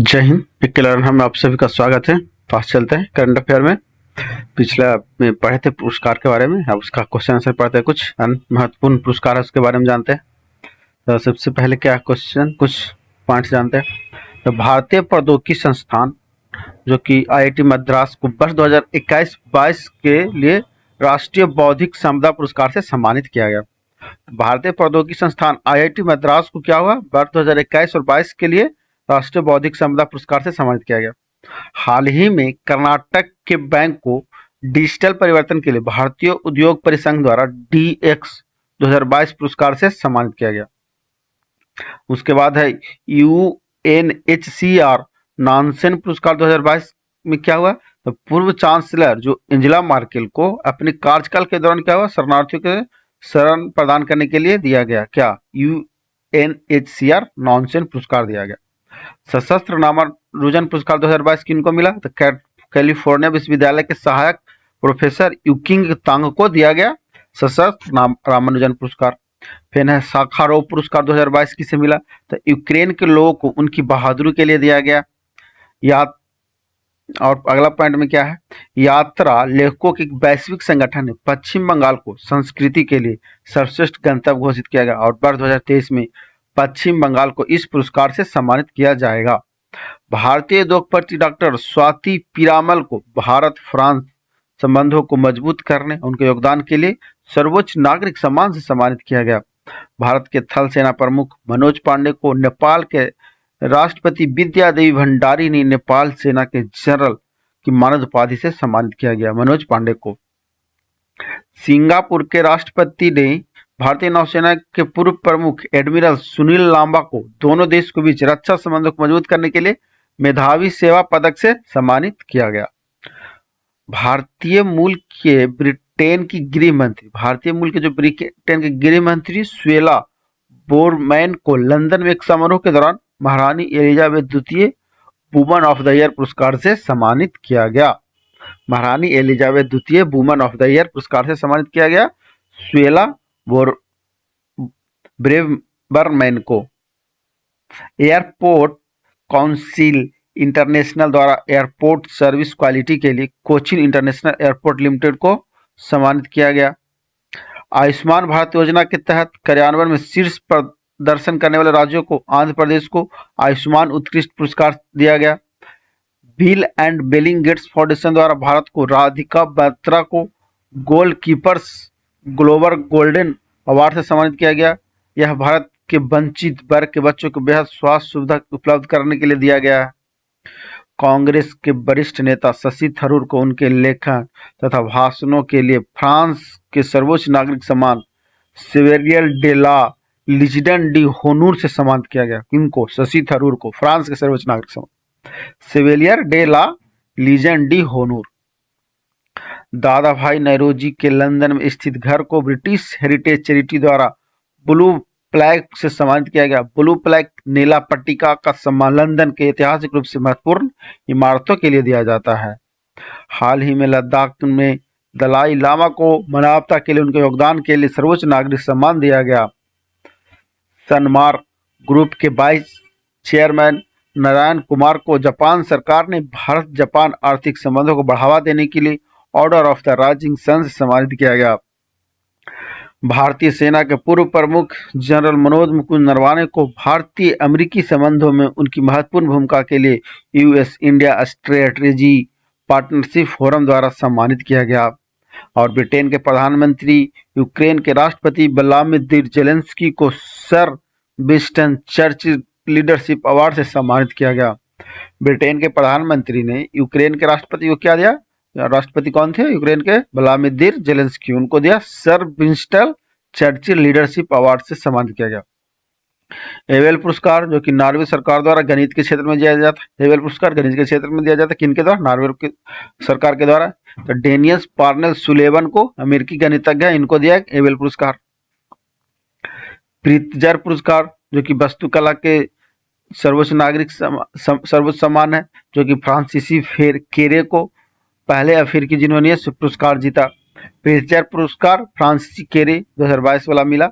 जय Hind. Pick learn में आप सभी का स्वागत है। पास चलते हैं करंट अफेयर में। पिछला में पढ़े थे पुरस्कार के बारे में, अब उसका क्वेश्चन आंसर पढ़ते हैं। कुछ महत्वपूर्ण पुरस्कार है उसके बारे में जानते हैं। तो सबसे पहले क्या क्वेश्चन, कुछ पॉइंट्स जानते हैं। तो भारतीय प्रौद्योगिकी संस्थान जो कि IIT मद्रास को वर्ष 2021-22 के लिए राष्ट्रीय बौद्धिक संपदा पुरस्कार से सम्मानित किया गया। भारतीय प्रौद्योगिकी संस्थान IIT मद्रास को क्या हुआ, वर्ष 2021 और 22 के लिए राष्ट्रीय बौद्धिक संपदा पुरस्कार से सम्मानित किया गया। हाल ही में कर्नाटक के बैंक को डिजिटल परिवर्तन के लिए भारतीय उद्योग परिसंघ द्वारा DX 2022 पुरस्कार से सम्मानित किया गया। उसके बाद है UNHCR नानसेन पुरस्कार 2022 में क्या हुआ, तो पूर्व चांसलर जो एंजेला मार्केल को अपने कार्यकाल के दौरान क्या हुआ, शरणार्थियों के शरण प्रदान करने के लिए दिया गया क्या, UNHCR नानसेन पुरस्कार दिया गया। सशस्त्र नामानुजन पुरस्कार 2022 किनको मिला, तो कैलिफोर्निया विश्वविद्यालय के सहायक प्रोफेसर यूकिंग तांग को दिया गया सशस्त्र रामानुजन पुरस्कार। फिर है साखारोव पुरस्कार 2022 किसे मिला, तो यूक्रेन के लोगों को उनकी बहादुरी के लिए दिया गया। और अगला पॉइंट में क्या है, यात्रा लेखकों के वैश्विक संगठन ने पश्चिम बंगाल को संस्कृति के लिए सर्वश्रेष्ठ गंतव्य घोषित किया गया और वर्ष 2023 में पश्चिम बंगाल को इस पुरस्कार से सम्मानित किया जाएगा। भारतीय उद्योगपति डॉक्टर स्वाति पीरामल को भारत फ्रांस संबंधों को मजबूत करने उनके योगदान के लिए सर्वोच्च नागरिक सम्मान से सम्मानित किया गया। भारत के थल सेना प्रमुख मनोज पांडे को नेपाल के राष्ट्रपति विद्या देवी भंडारी ने नेपाल सेना के जनरल की मानद उपाधि से सम्मानित किया गया। मनोज पांडे को सिंगापुर के राष्ट्रपति ने भारतीय नौसेना के पूर्व प्रमुख एडमिरल सुनील लांबा को दोनों देश के बीच रक्षा संबंधों को मजबूत करने के लिए मेधावी सेवा पदक से सम्मानित किया गया। भारतीय मूल के ब्रिटेन की गृह मंत्री स्वेला बोरमैन को लंदन में एक समारोह के दौरान महारानी एलिजाबेथ द्वितीय वुमन ऑफ द ईयर पुरस्कार से सम्मानित किया गया। महारानी एलिजाबेथ द्वितीय वुमन ऑफ द ईयर पुरस्कार से सम्मानित किया गया स्वेला ब्रेवरमैन को। एयरपोर्ट काउंसिल इंटरनेशनल द्वारा एयरपोर्ट सर्विस क्वालिटी के लिए कोचिन इंटरनेशनल एयरपोर्ट लिमिटेड को सम्मानित किया गया। आयुष्मान भारत योजना के तहत कार्यान्वयन में शीर्ष प्रदर्शन करने वाले राज्यों को आंध्र प्रदेश को आयुष्मान उत्कृष्ट पुरस्कार दिया गया। बिल एंड बेलिंग गेट्स फाउंडेशन द्वारा भारत को राधिका बत्रा को गोल कीपर्स ग्लोबल गोल्डन अवार्ड से सम्मानित किया गया। यह भारत के वंचित वर्ग के बच्चों को बेहद स्वास्थ्य सुविधा उपलब्ध कराने के लिए दिया गया है। कांग्रेस के वरिष्ठ नेता शशि थरूर को उनके लेखन तथा भाषणों के लिए फ्रांस के सर्वोच्च नागरिक सम्मान सेवेरियर डे ला लीजन डी होनूर से सम्मानित किया गया। इनको शशि थरूर को फ्रांस के सर्वोच्च नागरिक सम्मान सेवेरियर डे ला लीजन डी होनूर। दादा भाई नौरोजी के लंदन में स्थित घर को ब्रिटिश हेरिटेज चैरिटी द्वारा ब्लू प्लैक से सम्मानित किया गया। ब्लू प्लैक नीला पट्टिका का सम्मान लंदन के ऐतिहासिक रूप से महत्वपूर्ण इमारतों के लिए दिया जाता है। हाल ही में लद्दाख में दलाई लामा को मानवता के लिए उनके योगदान के लिए सर्वोच्च नागरिक सम्मान दिया गया। सनमार ग्रुप के वाइस चेयरमैन नारायण कुमार को जापान सरकार ने भारत जापान आर्थिक संबंधों को बढ़ावा देने के लिए order of the rising sun से सम्मानित किया गया। भारतीय सेना के पूर्व प्रमुख जनरल मनोज मुकुंद नरवाने को भारतीय अमेरिकी संबंधों में उनकी महत्वपूर्ण भूमिका के लिए US India strategy partnership forum द्वारा सम्मानित किया गया। और ब्रिटेन के प्रधानमंत्री यूक्रेन के राष्ट्रपति व्लादिमीर जेलेंस्की को sir Winston Churchill leadership award से सम्मानित किया गया। ब्रिटेन के प्रधानमंत्री ने यूक्रेन के राष्ट्रपति को क्या दिया, राष्ट्रपति कौन थे यूक्रेन के, व्लादिमीर जेलेंस्की, उनको दिया sir Winston Churchill leadership award से सम्मानित किया गया। एवेल पुरस्कार जो कि नॉर्वे सरकार द्वारा गणित के क्षेत्र में दिया जाता है। एवेल पुरस्कार गणित के क्षेत्र में दिया जाता है, किनके द्वारा, नॉर्वे के सरकार के द्वारा। तो डेनियस पार्नेल सुलेवन को अमेरिकी गणितज्ञ, इनको दिया एवेल पुरस्कार। प्रित्जर पुरस्कार जो कि वास्तुकला के सर्वोच्च नागरिक सर्वोच्च सम्मान है, जो कि फ्रांसीसी केरे को पहले अफ्रीकी जिन्होंने यह पुरस्कार जीता। प्रित्जर पुरस्कार फ्रांसीसी केरे 2022 वाला मिला।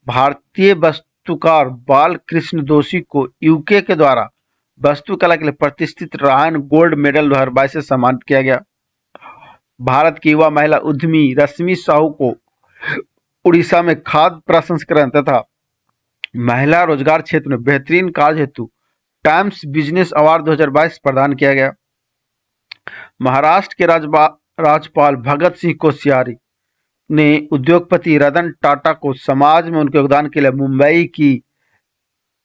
भारतीय वास्तुकार बाल कृष्ण दोषी को यूके के द्वारा वास्तुकला के लिए प्रतिष्ठित रायन गोल्ड मेडल 2022 से सम्मानित किया गया। भारत की युवा महिला उद्यमी रश्मि साहू को उड़ीसा में खाद्य प्रसंस्करण तथा महिला रोजगार क्षेत्र में बेहतरीन कार्य हेतु टाइम्स बिजनेस अवार्ड 2022 प्रदान किया गया। महाराष्ट्र के राज्यपाल भगत सिंह कोश्यारी ने उद्योगपति रतन टाटा को समाज में उनके योगदान के लिए मुंबई की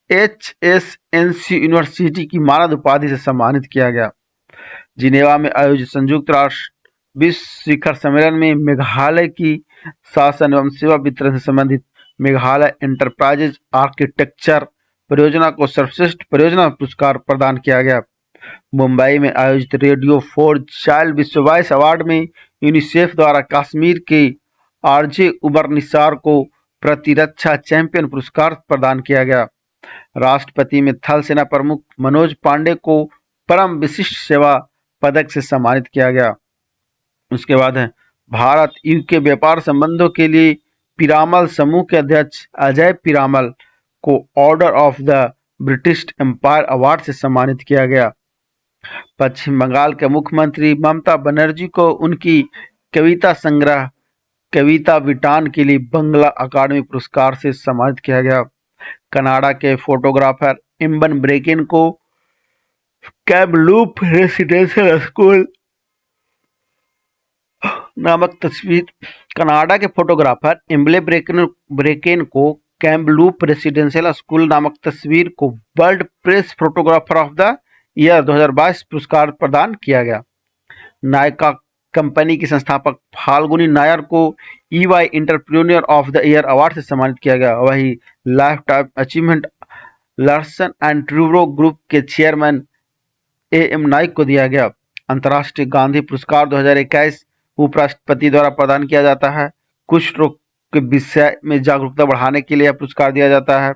HSNC यूनिवर्सिटी की मानद उपाधि से सम्मानित किया गया। जिनेवा में आयोजित संयुक्त राष्ट्र विश्व शिखर सम्मेलन में मेघालय की शासन एवं सेवा वितरण से संबंधित मेघालय एंटरप्राइजेज आर्किटेक्चर परियोजना को सर्वश्रेष्ठ परियोजना पुरस्कार प्रदान किया गया। मुंबई में आयोजित रेडियो फॉर चाइल्ड विश्व 22 अवार्ड में यूनिसेफ द्वारा कश्मीर के आरजे उमर निसार को प्रतिरक्षा चैंपियन पुरस्कार प्रदान किया गया। राष्ट्रपति में थल सेना प्रमुख मनोज पांडे को परम विशिष्ट सेवा पदक से सम्मानित किया गया। उसके बाद है भारत यूके व्यापार संबंधों के लिए पिरामल समूह के अध्यक्ष अजय पिरामल को order of the British empire award से सम्मानित किया गया। पश्चिम बंगाल के मुख्यमंत्री ममता बनर्जी को उनकी कविता संग्रह कविता विटान के लिए बंगला अकादमी पुरस्कार से सम्मानित किया गया। कनाडा के फोटोग्राफर इम्बन ब्रेकिन को कैमलूप रेसिडेंशियल स्कूल नामक तस्वीर कनाडा के फोटोग्राफर इम्बले ब्रेकेन को कैम्बलूप रेसिडेंशियल स्कूल नामक तस्वीर को world press photographer of the year 2022 पुरस्कार प्रदान किया गया। नायका कंपनी की संस्थापक फाल्गुनी नायर को EY entrepreneur of the year award से सम्मानित किया गया। वही lifetime achievement Larsen and Toubro group के चेयरमैन AM नाइक को दिया गया। अंतर्राष्ट्रीय गांधी पुरस्कार 2021 उपराष्ट्रपति द्वारा प्रदान किया जाता है। कुष्ठ रोग के विषय में जागरूकता बढ़ाने के लिए यह पुरस्कार दिया जाता है।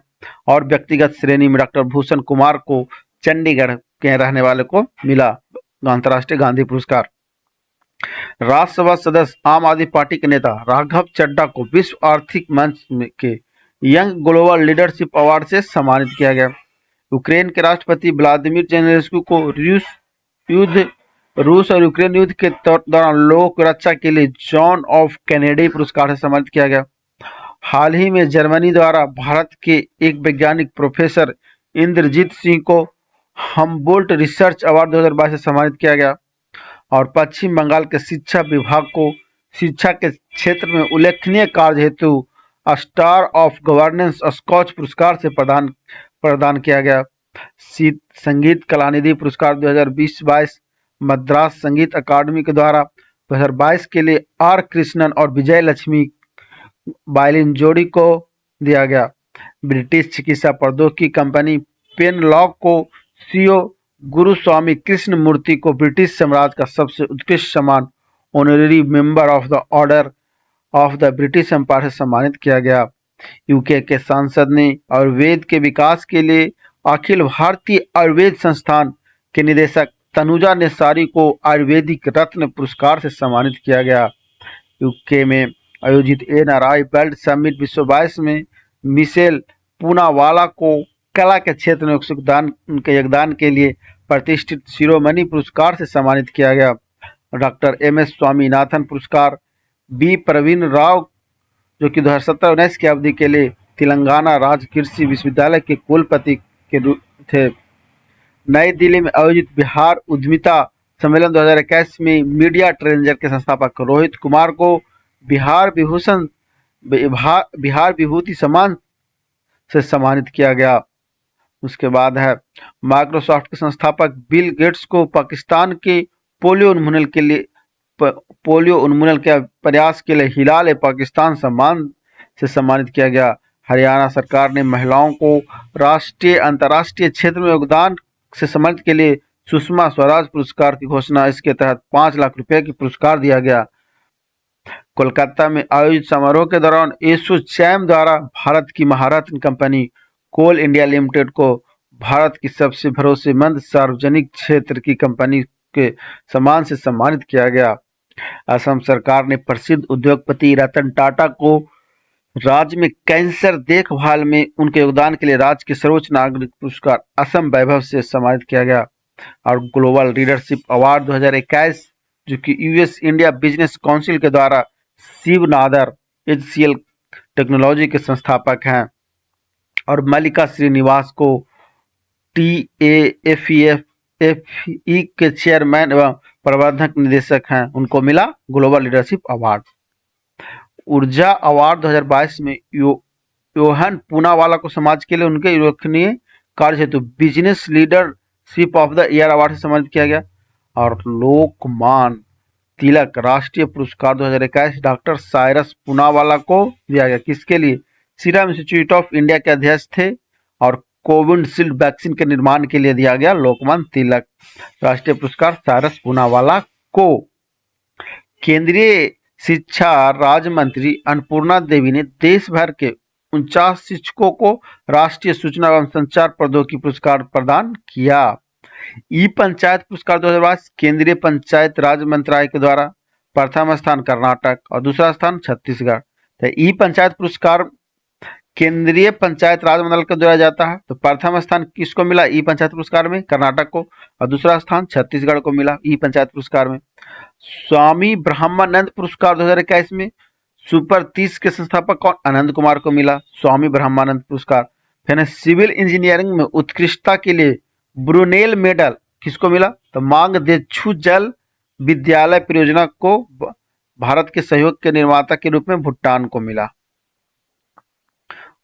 और व्यक्तिगत श्रेणी में डॉक्टर भूषण कुमार को चंडीगढ़ के रहने वाले को मिला अंतर्राष्ट्रीय गांधी पुरस्कार। राज्यसभा सदस्य आम आदमी पार्टी के नेता राघव चड्ढा को विश्व आर्थिक मंच के यंग ग्लोबल लीडरशिप अवार्ड से सम्मानित किया गया। यूक्रेन के राष्ट्रपति व्लादिमीर जेलेंस्की को रूस और यूक्रेन युद्ध के दौरान लोगों की रक्षा के लिए जॉन ऑफ कैनेडी पुरस्कार से सम्मानित किया गया। हाल ही में जर्मनी द्वारा भारत के एक वैज्ञानिक प्रोफेसर इंद्रजीत सिंह को हम्बोल्ट रिसर्च अवार्ड 2022 से सम्मानित किया गया। और पश्चिम बंगाल के शिक्षा विभाग को शिक्षा के क्षेत्र में उल्लेखनीय कार्य हेतु स्टार ऑफ गवर्नेंस स्कॉच पुरस्कार से प्रदान किया गया। संगीत कलानिधि पुरस्कार 2020-22 मद्रास संगीत अकादमी के द्वारा 2022 के लिए R कृष्णन और विजय लक्ष्मी वायलिन जोड़ी को दिया गया। ब्रिटिश चिकित्सा प्रौद्योगिकी कंपनी पेनलॉग को CEO गुरुस्वामी कृष्ण मूर्ति को ब्रिटिश साम्राज्य का सबसे उत्कृष्ट सम्मान honorary member of the order of the British empire से सम्मानित किया गया। यूके के सांसद ने आयुर्वेद के विकास के लिए अखिल भारतीय आयुर्वेद संस्थान के निदेशक तनुजा नेसारी को आयुर्वेदिक रत्न पुरस्कार से सम्मानित किया गया। यूके में आयोजित NRI वर्ल्ड समिट विश्व 22 में मिशेल पूनावाला को कला के क्षेत्र में उनके योगदान के लिए प्रतिष्ठित शिरोमणि पुरस्कार से सम्मानित किया गया। डॉक्टर MS स्वामीनाथन पुरस्कार B प्रवीण राव जो कि 2017-19 की अवधि के लिए तेलंगाना राज्य कृषि विश्वविद्यालय के कुलपति के थे। नई दिल्ली में आयोजित बिहार उद्यमिता सम्मेलन 2021 में मीडिया ट्रेंजर के संस्थापक रोहित कुमार को बिहार विभूति सम्मान से सम्मानित किया गया। उसके बाद है माइक्रोसॉफ्ट के संस्थापक बिल गेट्स को पाकिस्तान के पोलियो उन्मूलन के प्रयास के लिए हिलाल पाकिस्तान सम्मान से सम्मानित किया गया। हरियाणा सरकार ने महिलाओं को राष्ट्रीय अंतर्राष्ट्रीय क्षेत्र में योगदान से सम्मानित के लिए सुषमा स्वराज पुरस्कार की घोषणा। इसके तहत 5 लाख रुपए की पुरस्कार दिया गया। कोलकाता में आयोजित समारोह के दौरान एसोचैम द्वारा भारत की महारत्न कंपनी कोल इंडिया लिमिटेड को भारत की सबसे भरोसेमंद सार्वजनिक क्षेत्र की कंपनी के सम्मान से सम्मानित किया गया। असम सरकार ने प्रसिद्ध उद्योगपति रतन टाटा को राज्य में कैंसर देखभाल में उनके योगदान के लिए राज्य के सर्वोच्च नागरिक पुरस्कार असम वैभव से सम्मानित किया गया। और ग्लोबल लीडरशिप अवार्ड 2021 जो कि यूएस इंडिया बिजनेस काउंसिल के द्वारा शिव नादर HCL टेक्नोलॉजी के संस्थापक हैं और मल्लिका श्रीनिवास को TAFE के चेयरमैन एवं प्रबंधक निदेशक हैं, उनको मिला ग्लोबल लीडरशिप अवार्ड। ऊर्जा अवार्ड 2022 में योहन पूनावाला को समाज के लिए उनके उल्लेखनीय कार्य हेतु business leadership of the year award से सम्मानित किया गया। और लोकमान्य तिलक राष्ट्रीय पुरस्कार 2021 डॉक्टर साइरस पूनावाला को दिया गया। किसके लिए? सीरम इंस्टीट्यूट ऑफ इंडिया के अध्यक्ष थे और कोविशील्ड वैक्सीन के निर्माण के लिए दिया गया लोकमान्य तिलक राष्ट्रीय पुरस्कार साइरस पूनावाला को। केंद्रीय शिक्षा राज्य मंत्री अन्नपूर्णा देवी ने देश भर के 49 शिक्षकों को राष्ट्रीय सूचना एवं संचार प्रौद्योगिकी पुरस्कार प्रदान किया। ई पंचायत पुरस्कार 2022 केंद्रीय पंचायत राज मंत्रालय के द्वारा प्रथम स्थान कर्नाटक और दूसरा स्थान छत्तीसगढ़। तो ई पंचायत पुरस्कार केंद्रीय पंचायत राज मंत्रालय के द्वारा जाता है। तो प्रथम स्थान किसको मिला ई पंचायत पुरस्कार में? कर्नाटक को। और दूसरा स्थान छत्तीसगढ़ को मिला ई पंचायत पुरस्कार में। स्वामी ब्रह्मानंद पुरस्कार 2021 में सुपर 30 के संस्थापक कौन? आनंद कुमार को मिला स्वामी ब्रह्मानंद पुरस्कार। फिर सिविल इंजीनियरिंग में उत्कृष्टता के लिए ब्रुनेल मेडल किसको मिला? तो मांगदेछु जल विद्यालय परियोजना को भारत के सहयोग के निर्माता के रूप में भूटान को मिला।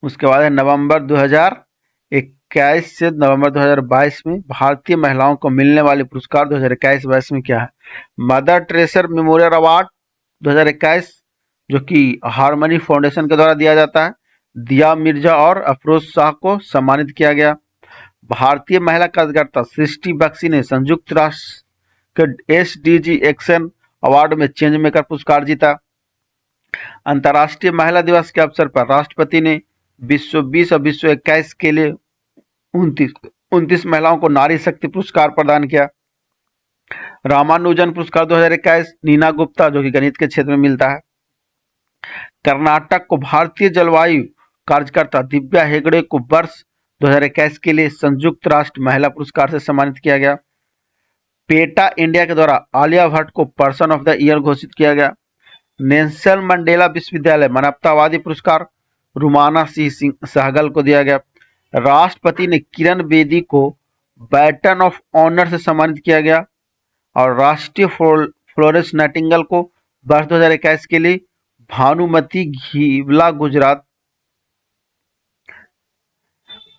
उसके बाद है नवंबर 2021 से नवंबर 2022 में भारतीय महिलाओं को मिलने वाले पुरस्कार 2021-22 में क्या है? मदर टेरेसा मेमोरियल अवार्ड 2021 जो कि हार्मनी फाउंडेशन के द्वारा दिया जाता है, दिया मिर्जा और अफरोज शाह को सम्मानित किया गया। भारतीय महिला कार्यकर्ता सृष्टि बख्शी ने संयुक्त राष्ट्र के SDG एक्शन अवार्ड में चेंज मेकर पुरस्कार जीता। अंतर्राष्ट्रीय महिला दिवस के अवसर पर राष्ट्रपति ने विश्व 20 और विश्व 21 के लिए 29 महिलाओं को नारी शक्ति पुरस्कार प्रदान किया। रामानुजन पुरस्कार 2021 नीना गुप्ता जो कि गणित के क्षेत्र में मिलता है। कर्नाटक को भारतीय जलवायु कार्यकर्ता दिव्या हेगड़े को वर्ष 2021 के लिए संयुक्त राष्ट्र महिला पुरस्कार से सम्मानित किया गया। पेटा इंडिया के द्वारा आलिया भट्ट को पर्सन ऑफ द ईयर घोषित किया गया। नेल्सन मंडेला विश्वविद्यालय मानवतावादी पुरस्कार रुमाना सिंह सहगल को दिया गया। राष्ट्रपति ने किरण बेदी को बैटन ऑफ ऑनर से सम्मानित किया गया और राष्ट्रीय फ्लोरेंस नाइटिंगेल को वर्ष 2021 के लिए भानुमति घीवला गुजरात।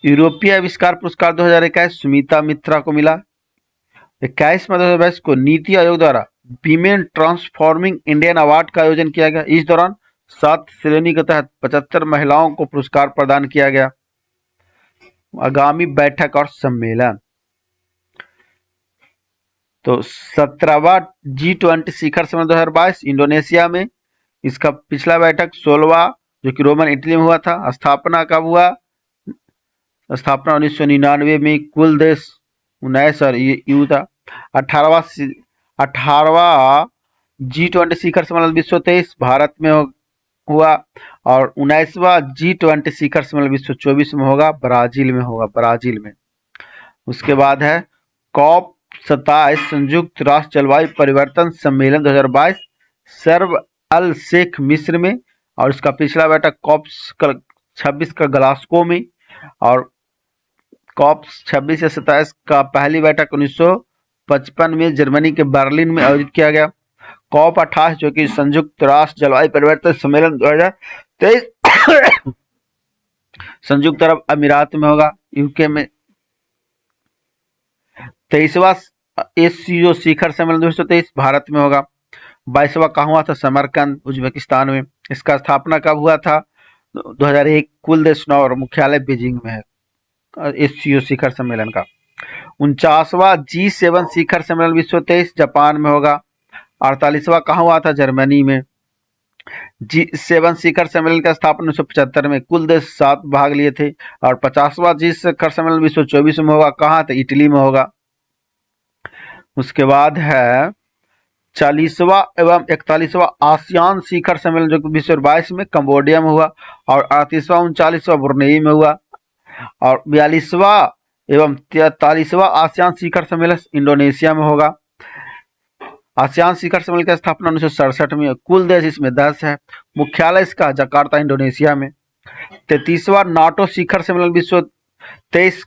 यूरोपीय आविष्कार पुरस्कार 2021 सुमिता मित्रा को मिला। 21 मई 2022 को नीति आयोग द्वारा वीमेन ट्रांसफॉर्मिंग इंडियन अवार्ड का आयोजन किया गया। इस दौरान 7 श्रेणी के तहत 75 महिलाओं को पुरस्कार प्रदान किया गया। आगामी बैठक और सम्मेलन तो 17वां G20 शिखर सम्मेलन 2022 इंडोनेशिया में। इसका पिछला बैठक 16वां जो कि रोमन इटली में हुआ था। स्थापना कब हुआ? स्थापना 1999 में। कुल देश 19 और यू था। 18वां G20 शिखर सम्मेलन विश्व 23 भारत में हुआ और 19वां G20 शिखर सम्मेलन विश्व 24 में होगा, ब्राजील में होगा, ब्राजील में। उसके बाद है COP27 संयुक्त राष्ट्र जलवायु परिवर्तन सम्मेलन 2022 सर्व अल शेख मिस्र में और इसका पिछला बैठक COP26 का ग्लासगो में और COP26 या 27 का पहली बैठक 1955 में जर्मनी के बर्लिन में आयोजित किया गया। COP28 जो कि संयुक्त राष्ट्र जलवायु परिवर्तन सम्मेलन 2023 संयुक्त अरब अमीरात में होगा, यूके में। 23वां SCO शिखर सम्मेलन 2023 भारत में होगा। 22वां कहाँ हुआ था? समरकंद उज्बेकिस्तान में। इसका स्थापना कब हुआ था? 2001। कुल देश 9 और मुख्यालय बीजिंग में है SCO शिखर सम्मेलन का। 49वां G7 शिखर सम्मेलन विश्व 23 जापान में होगा। 48वां कहाँ हुआ था? जर्मनी में। G7 शिखर सम्मेलन का स्थापना 1975 में। कुल देश 7 भाग लिए थे और 50वां G शिखर सम्मेलन विश्व 24 में होगा। कहाँ? तो इटली में होगा। उसके बाद है 40वां एवं 41वां आसियान शिखर सम्मेलन जो कि 2022 में कंबोडिया में हुआ, और 38वां 39वां ब्रुनेई में हुआ, और 42वां एवं 43वां आसियान शिखर सम्मेलन इंडोनेशिया में होगा। आसियान शिखर सम्मेलन की स्थापना 1967 में। कुल देश इसमें 10 है। मुख्यालय इसका जकार्ता इंडोनेशिया में। 33वां नाटो शिखर सम्मेलन 2023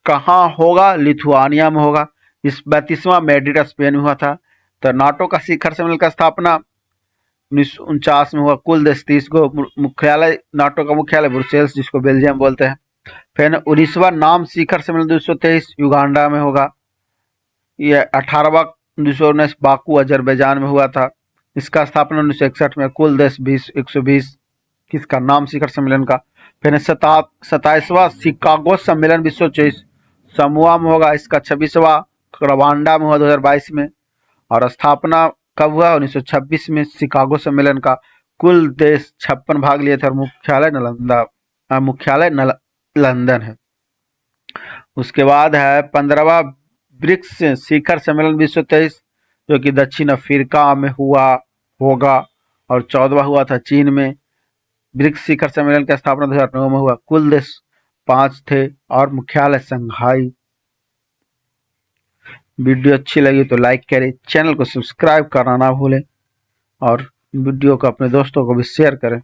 कहाँ होगा? लिथुआनिया में होगा। इस 32वां मैड्रिड स्पेन में हुआ था। तो नाटो का शिखर सम्मेलन का स्थापना 1949 में हुआ। कुल देश 30 को। मुख्यालय नाटो का मुख्यालय ब्रुसेल्स जिसको बेल्जियम बोलते हैं। फिर 19वां नाम शिखर सम्मेलन 223 युगांडा में होगा। यह 18वां 1919 बाकू अजरबैजान में हुआ था। इसका स्थापना 1961 में। कुल देश 120 किसका? नाम शिखर सम्मेलन का। फिर 27वां शिकागो सम्मेलन 2024 समूह में होगा। इसका 26वां रवांडा में हुआ 2022 में, और स्थापना कब हुआ? 1926 में शिकागो सम्मेलन का। कुल देश 56 भाग लिए थे, और मुख्यालय लंदन है। उसके बाद है 15वां ब्रिक्स शिखर सम्मेलन 2023 जो कि दक्षिण अफ्रीका में होगा, और 14वां हुआ था चीन में। ब्रिक्स शिखर सम्मेलन की स्थापना 2009 में हुआ। कुल देश 5 थे, और मुख्यालय संघाई। वीडियो अच्छी लगी तो लाइक करें, चैनल को सब्सक्राइब करना ना भूलें, और वीडियो को अपने दोस्तों को भी शेयर करें।